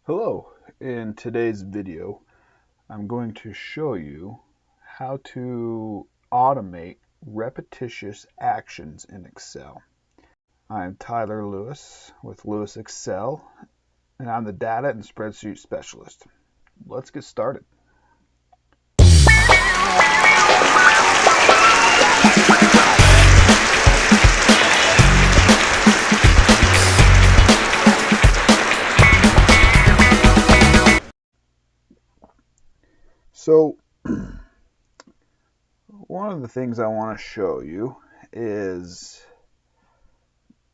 Hello, in today's video I'm going to show you how to automate repetitious actions in Excel. I'm Tyler Lewis with Lewis Excel and I'm the data and spreadsheet specialist. Let's get started. So one of the things I want to show you is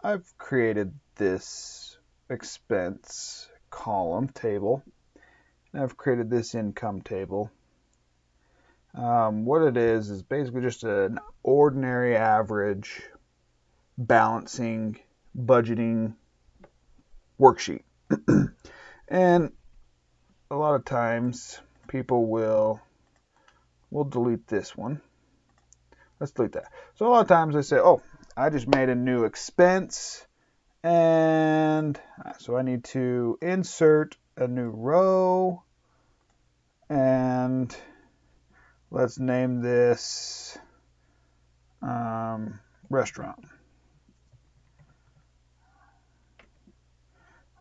I've created this expense column table and I've created this income table. What it is basically just an ordinary average balancing budgeting worksheet. And a lot of times people will delete this one. Let's delete that. So a lot of times they say, oh, I just made a new expense and so I need to insert a new row and let's name this restaurant.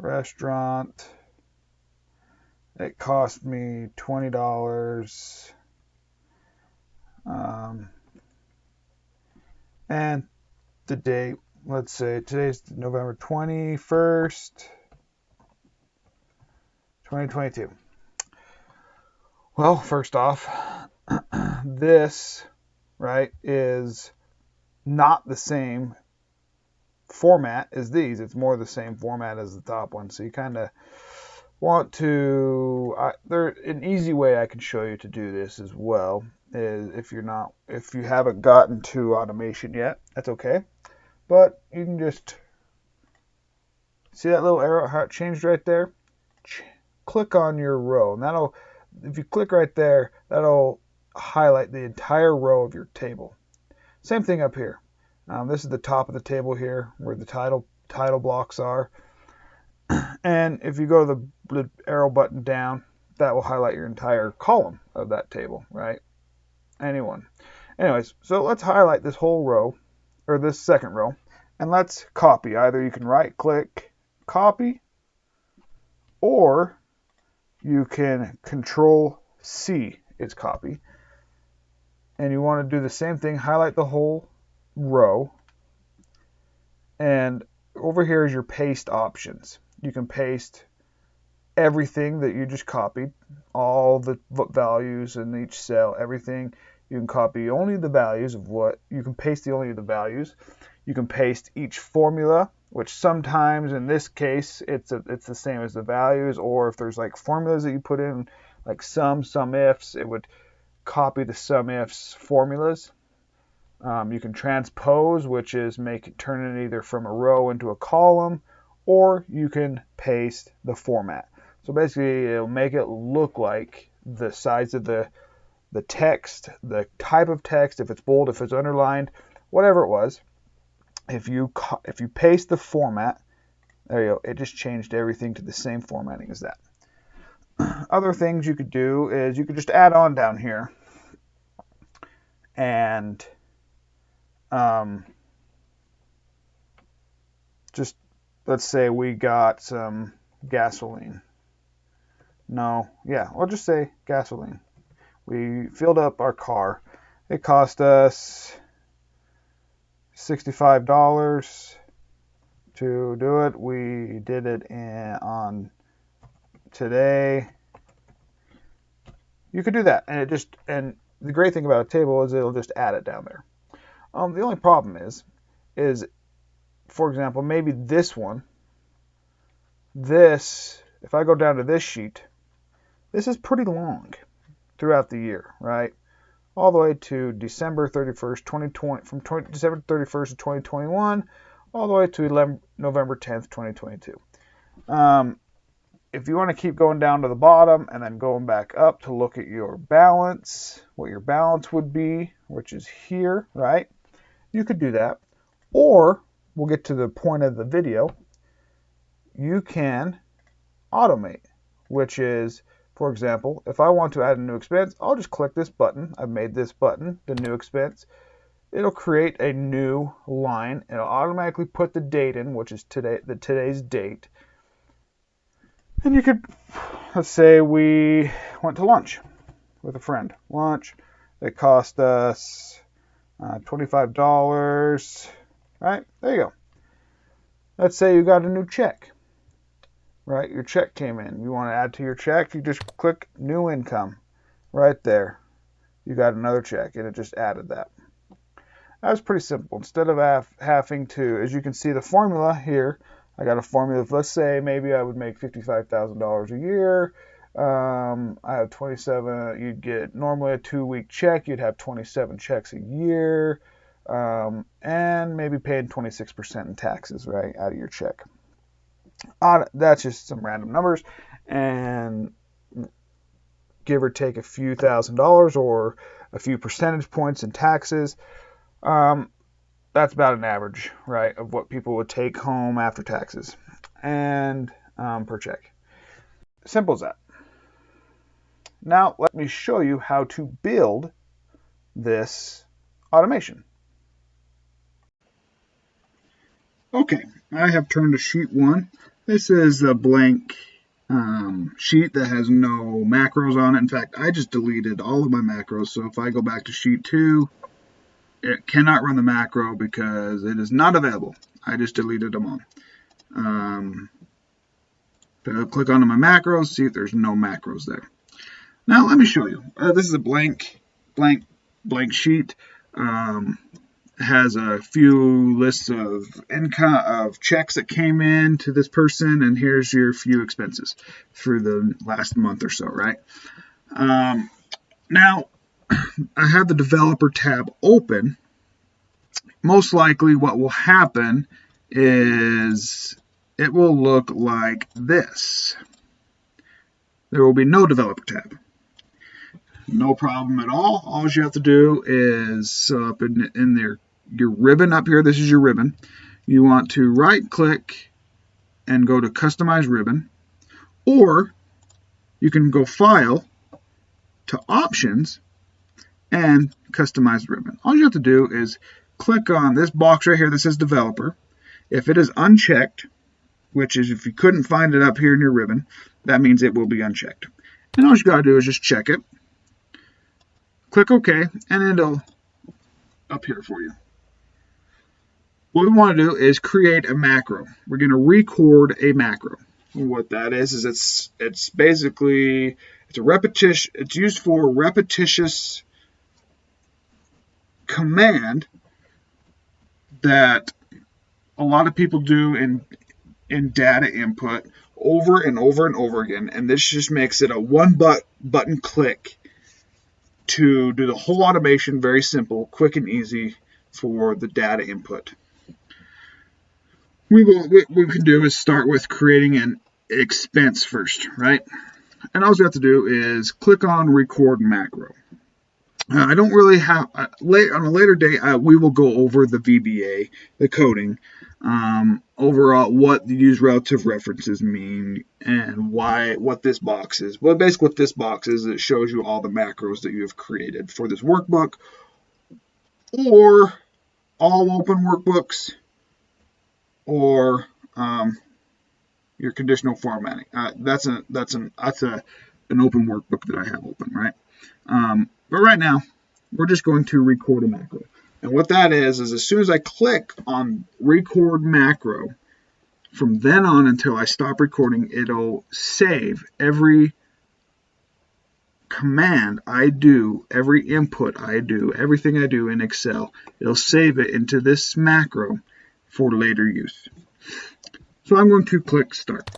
Restaurant. It cost me $20. And the date, let's say today's November 21st, 2022. Well, first off, this, right, is not the same format as these. It's more the same format as the top one. So you kind of want to, an easy way I can show you to do this as well is if you haven't gotten to automation yet, that's okay. But you can just see that little arrow, how it changed right there? Click on your row, and if you click right there, that'll highlight the entire row of your table. Same thing up here. This is the top of the table here where the title blocks are. And if you go to the arrow button down, that will highlight your entire column of that table, right? Anyways, so let's highlight this whole row, or this second row, and let's copy. Either you can right click, copy, or you can Control C is copy. And you want to do the same thing, highlight the whole row, and over here is your paste options. You can paste everything that you just copied, all the values in each cell, everything. You can copy only the values of what, you can paste only the values. You can paste each formula, which sometimes in this case, it's the same as the values, or if there's like formulas that you put in, like sum ifs, it would copy the sum ifs formulas. You can transpose, which is turn it either from a row into a column, or you can paste the format. So basically, it'll make it look like the size of the text, the type of text, if it's bold, if it's underlined, whatever it was. If you paste the format, there you go. It just changed everything to the same formatting as that. Other things you could do is you could just add on down here, and just let's say we got some gasoline. I'll just say gasoline. We filled up our car. It cost us $65 to do it. We did it on today. You could do that, and the great thing about a table is it'll just add it down there. The only problem is for example, maybe this one, if I go down to this sheet, this is pretty long throughout the year, right? All the way to December 31st, 2020, from December 31st of 2021, all the way to November 10th, 2022. If you want to keep going down to the bottom and then going back up to look at your balance, what your balance would be, which is here, right? You could do that. Or, we'll get to the point of the video, you can automate. which is, for example, if I want to add a new expense, I'll just click this button. I've made this button the new expense. It'll create a new line. It'll automatically put the date in, which is today's date. And you could, let's say we went to lunch with a friend. Lunch, it cost us $25. Right, there you go. Let's say you got a new check. Right, your check came in. You want to add to your check, you just click new income. Right there. You got another check, and it just added that. That was pretty simple. Instead of having to, as you can see the formula here, I got a formula of, let's say maybe I would make $55,000 a year. I have 27, you'd get normally a 2-week check, you'd have 27 checks a year, and maybe paying 26% in taxes, right, out of your check. That's just some random numbers, and give or take a few $1,000s or a few percentage points in taxes. That's about an average, right, of what people would take home after taxes and per check. Simple as that. Now let me show you how to build this automation. Okay, I have turned to sheet 1. This is a blank sheet that has no macros on it. In fact, I just deleted all of my macros, so if I go back to sheet 2, it cannot run the macro because it is not available. I just deleted them all. I'll click onto my macros, see if there's no macros there. Now let me show you. This is a blank sheet. Has a few lists of income of checks that came in to this person, and here's your few expenses for the last month or so, right? Now I have the developer tab open. Most likely what will happen is it will look like this. There will be no developer tab. No problem at all. All you have to do is up in there, your ribbon up here, this is your ribbon. You want to right click and go to customize ribbon, or you can go file to options and customize ribbon. All you have to do is click on this box right here that says developer. If it is unchecked, which is if you couldn't find it up here in your ribbon, that means it will be unchecked. And all you got to do is just check it. Click OK, and it'll appear for you. What we want to do is create a macro. We're going to record a macro. And what that is it's basically it's a repetition. It's used for repetitious command that a lot of people do in data input over and over and over again, and this just makes it a one button click to do the whole automation very simple, quick and easy for the data input. What we can do is start with creating an expense first, right? And all you have to do is click on record macro. I don't really have, on a later date, we will go over the VBA, the coding, overall what the use relative references mean and what this box is. Well, basically what this box is, it shows you all the macros that you have created for this workbook or all open workbooks or your conditional formatting. That's an open workbook that I have open, right? But right now, we're just going to record a macro. And what that is as soon as I click on record macro, from then on until I stop recording, it'll save every command I do, every input I do, everything I do in Excel. It'll save it into this macro for later use. So I'm going to click start.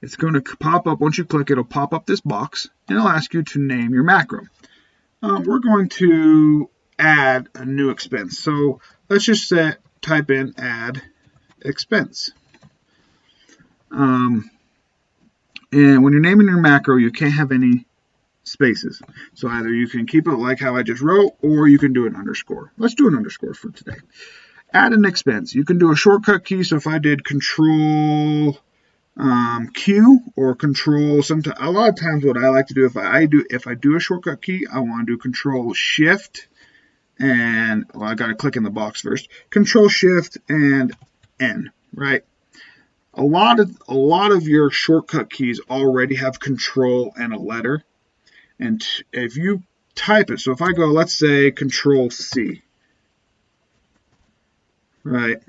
It's going to pop up, once you click, it'll pop up this box, and it'll ask you to name your macro. We're going to add a new expense. So let's just type in add expense. And when you're naming your macro, you can't have any spaces. So either you can keep it like how I just wrote, or you can do an underscore. Let's do an underscore for today. Add an expense. You can do a shortcut key. So if I did Control Q or Control. Sometimes, a lot of times, what I like to do if I do a shortcut key, I want to do Control Shift and I got to click in the box first. Control Shift and N, right? A lot of your shortcut keys already have Control and a letter, and if you type it, so if I go, let's say Control C, right?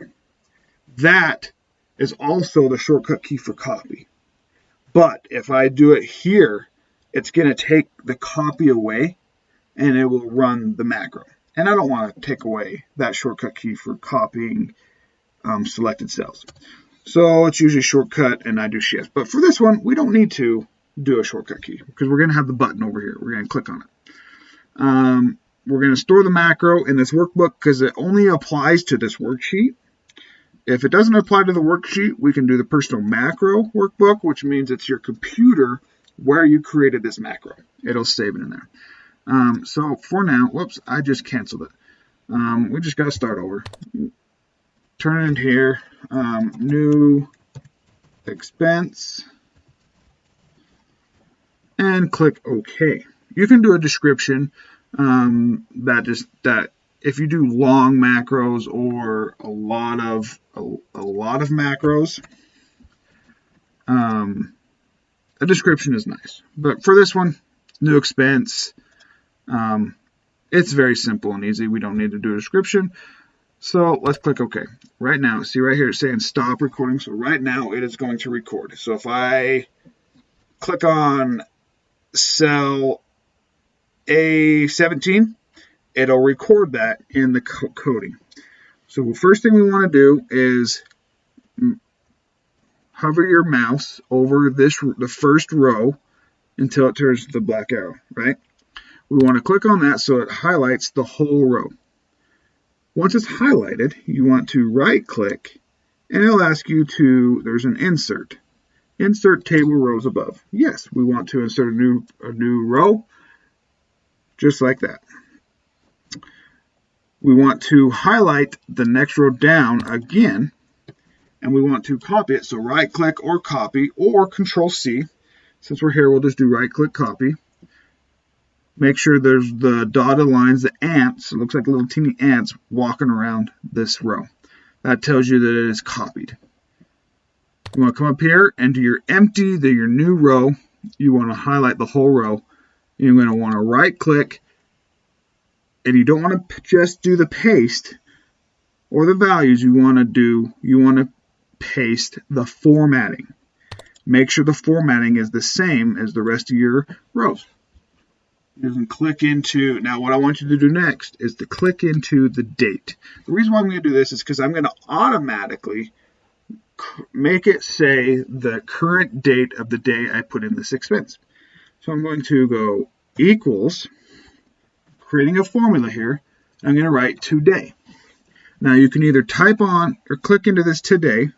That is also the shortcut key for copy. But if I do it here, it's going to take the copy away and it will run the macro. And I don't want to take away that shortcut key for copying selected cells. So it's usually shortcut and I do shift. But for this one, we don't need to do a shortcut key because we're going to have the button over here. We're going to click on it. We're going to store the macro in this workbook because it only applies to this worksheet. If it doesn't apply to the worksheet, we can do the personal macro workbook, which means it's your computer where you created this macro. It'll save it in there. So for now, whoops, I just canceled it. We just got to start over. Turn it in here, new expense, and click OK. You can do a description that if you do long macros or a lot of macros, a description is nice. But for this one, new expense, it's very simple and easy. We don't need to do a description. So let's click OK. Right now, see right here, it's saying stop recording. So right now it is going to record. So if I click on cell A17, it'll record that in the coding. So the first thing we want to do is hover your mouse over the first row until it turns to the black arrow, right? We want to click on that so it highlights the whole row. Once it's highlighted, you want to right click and it'll ask you there's an insert. Insert table rows above. Yes, we want to insert a new row just like that. We want to highlight the next row down again, and we want to copy it. So right click or copy or Control C. Since we're here, we'll just do right click copy. Make sure there's the dotted lines, the ants. It looks like little teeny ants walking around this row. That tells you that it is copied. You want to come up here and do your empty, your new row. You want to highlight the whole row. You're going to want to right click, and you don't want to just do the paste or the values. You want to paste the formatting. Make sure the formatting is the same as the rest of your rows. You can click into, now what I want you to do next is to click into the date. The reason why I'm going to do this is because I'm going to automatically make it say the current date of the day I put in this expense. So I'm going to go equals, creating a formula here, I'm going to write today. Now you can either type on or click into this today.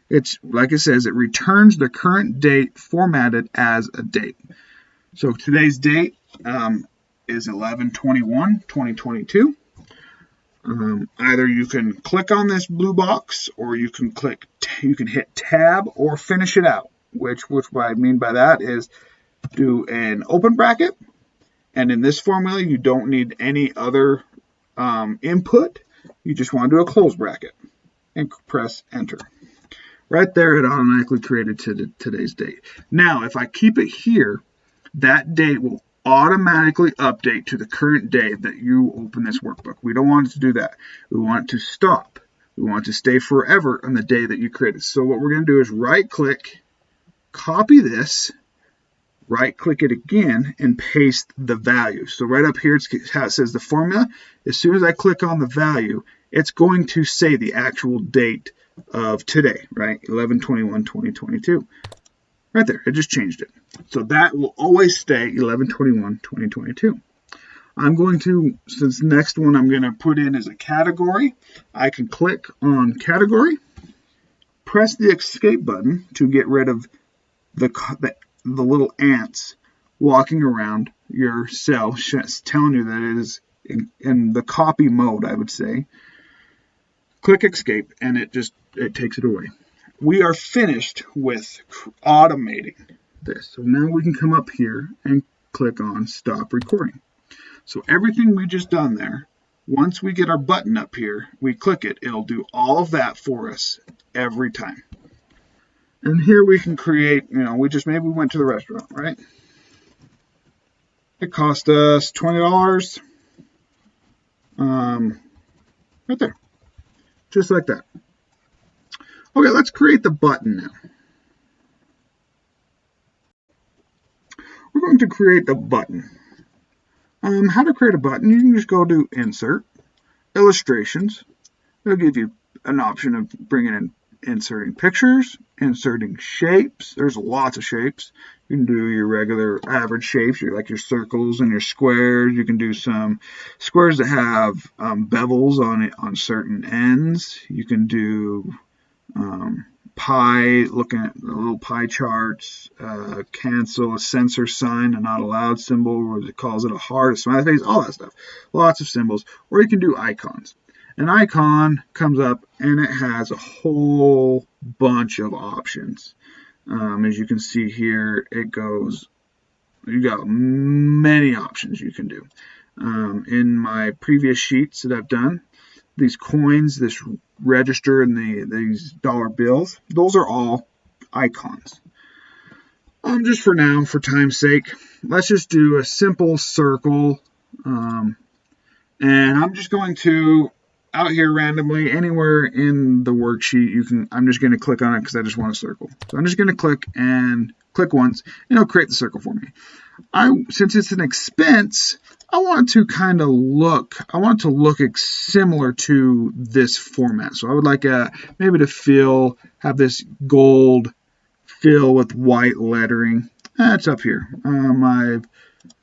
It's like it says, it returns the current date formatted as a date. So today's date is 11/21/2022. Either you can click on this blue box, or you can hit tab or finish it out. Which what I mean by that is do an open bracket, and in this formula you don't need any other input. You just want to do a close bracket and press enter. Right there, it automatically created today's date. Now, if I keep it here, that date will automatically update to the current day that you open this workbook. We don't want it to do that. We want it to stop. We want it to stay forever on the day that you created. So what we're going to do is right click, copy this, right click it again, and paste the value. So right up here, it says the formula. As soon as I click on the value, it's going to say the actual date of today, right? 11/21/2022. Right there, it just changed it. So that will always stay 11/21/2022. I'm going to, since next one I'm going to put in as a category, I can click on category, press the escape button to get rid of the little ants walking around your cell, telling you that it is in the copy mode, I would say. Click escape, and it takes it away. we are finished with automating this. So now we can come up here and click on stop recording. So everything we just done there, once we get our button up here, we click it, it'll do all of that for us every time. And here we can create, maybe we went to the restaurant, right? It cost us $20. Right there. Just like that. Okay, let's create the button now. We're going to create the button. How to create a button, you can just go to Insert, Illustrations. It'll give you an option of inserting pictures, inserting shapes. There's lots of shapes. You can do your regular average shapes, like your circles and your squares. You can do some squares that have bevels on certain ends. You can do pie, looking at the little pie charts, cancel, a censor sign, a not allowed symbol, or it calls it a heart, a smiley face, all that stuff. Lots of symbols. Or you can do icons. An icon comes up and it has a whole bunch of options. As you can see here, you got many options you can do. In my previous sheets that I've done, these coins, this register, and these dollar bills, those are all icons. Just for now, for time's sake, let's just do a simple circle. And I'm just going to, out here randomly, anywhere in the worksheet, I'm just going to click on it because I just want a circle. So I'm just going to click once, and it'll create the circle for me. Since it's an expense, I want to look similar to this format. So I would like maybe to have this gold fill with white lettering. That's up here.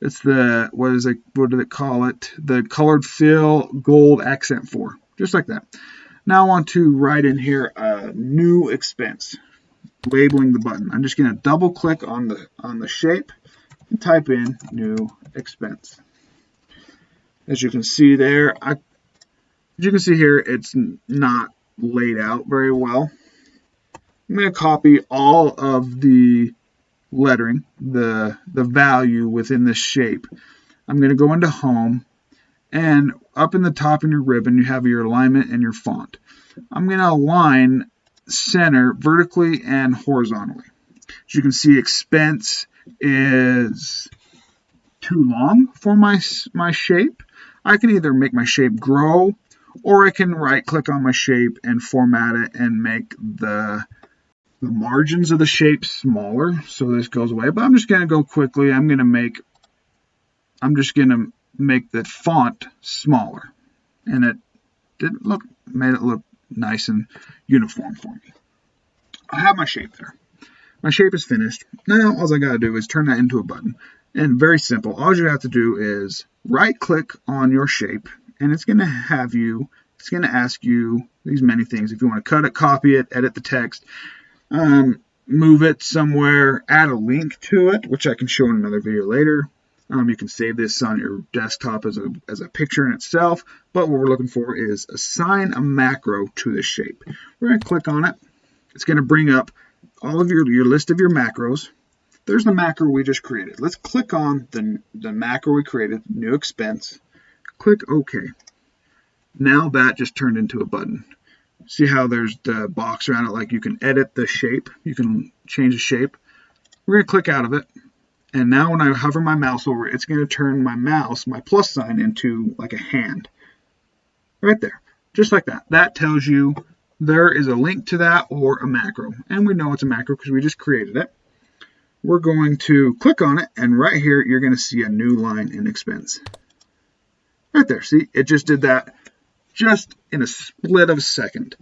It's what do they call it? The colored fill gold accent 4. Just like that. Now I want to write in here a new expense, labeling the button. I'm just going to double click on the shape and type in new expense. As you can see there, it's not laid out very well. I'm going to copy all of the lettering, the value within this shape. I'm going to go into Home, and up in the top in your ribbon, you have your alignment and your font. I'm going to align center vertically and horizontally. As you can see, expense is too long for my shape. I can either make my shape grow, or I can right click on my shape and format it and make the margins of the shape smaller, so this goes away. But I'm just going to go quickly. I'm just going to make the font smaller, and made it look nice and uniform for me. I have my shape there. My shape is finished. Now all I got to do is turn that into a button, and very simple. All you have to do is right click on your shape, and it's going to ask you these many things. If you want to cut it, copy it, edit the text, move it somewhere, add a link to it, which I can show in another video later. You can save this on your desktop as a picture in itself, but what we're looking for is assign a macro to the shape. We're going to click on it. It's going to bring up all of your list of your macros. There's the macro we just created. Let's click on the macro we created, new expense. Click OK. Now that just turned into a button. See how there's the box around it, like you can edit the shape. You can change the shape. We're going to click out of it. And now when I hover my mouse over it, it's going to turn my plus sign, into like a hand. Right there. Just like that. That tells you there is a link to that or a macro. And we know it's a macro because we just created it. We're going to click on it, and right here you're going to see a new line in expense. Right there. See, it just did that just in a split of a second.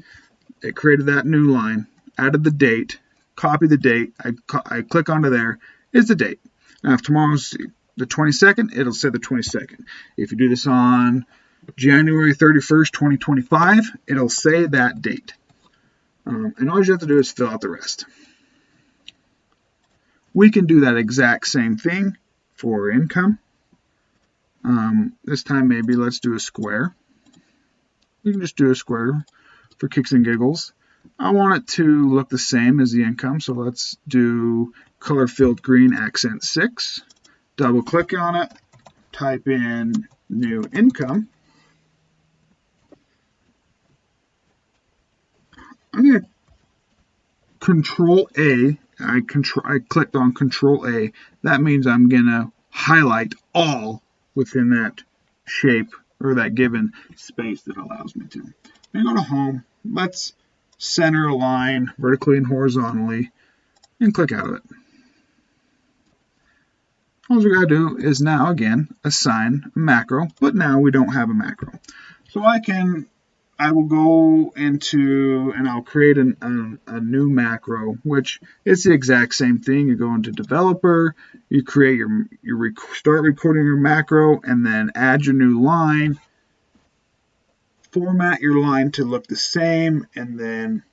It created that new line, added the date, copied the date. I click onto there. Is the date. Now, if tomorrow's the 22nd, it'll say the 22nd. If you do this on January 31st, 2025, it'll say that date. And all you have to do is fill out the rest. We can do that exact same thing for income. This time, maybe let's do a square. You can just do a square for kicks and giggles. I want it to look the same as the income, so let's do color filled green accent 6. Double click on it, type in new income. I'm going to Control A. I clicked on Control A. That means I'm going to highlight all within that shape or that given space that allows me to. I'm going to go to Home. Let's center a line vertically and horizontally and click out of it. All we got to do is now again assign a macro, but now we don't have a macro. So I will go into and I'll create a new macro, which is the exact same thing. You go into developer, you create start recording your macro, and then add your new line, format your line to look the same, and then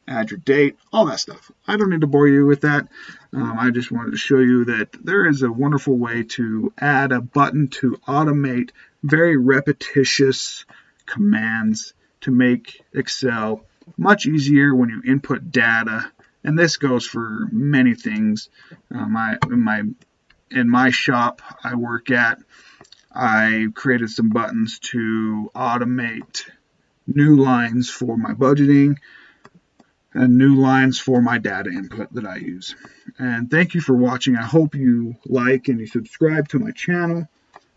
add your date, all that stuff. I don't need to bore you with that. I just wanted to show you that there is a wonderful way to add a button to automate very repetitious commands to make Excel much easier when you input data. And this goes for many things. In my shop I work at, I created some buttons to automate new lines for my budgeting and new lines for my data input that I use. And thank you for watching. I hope you like and you subscribe to my channel,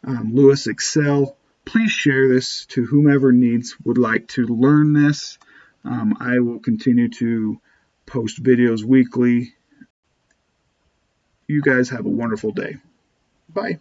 Lewis Excel. Please share this to whomever would like to learn this. I will continue to post videos weekly. You guys have a wonderful day. Bye.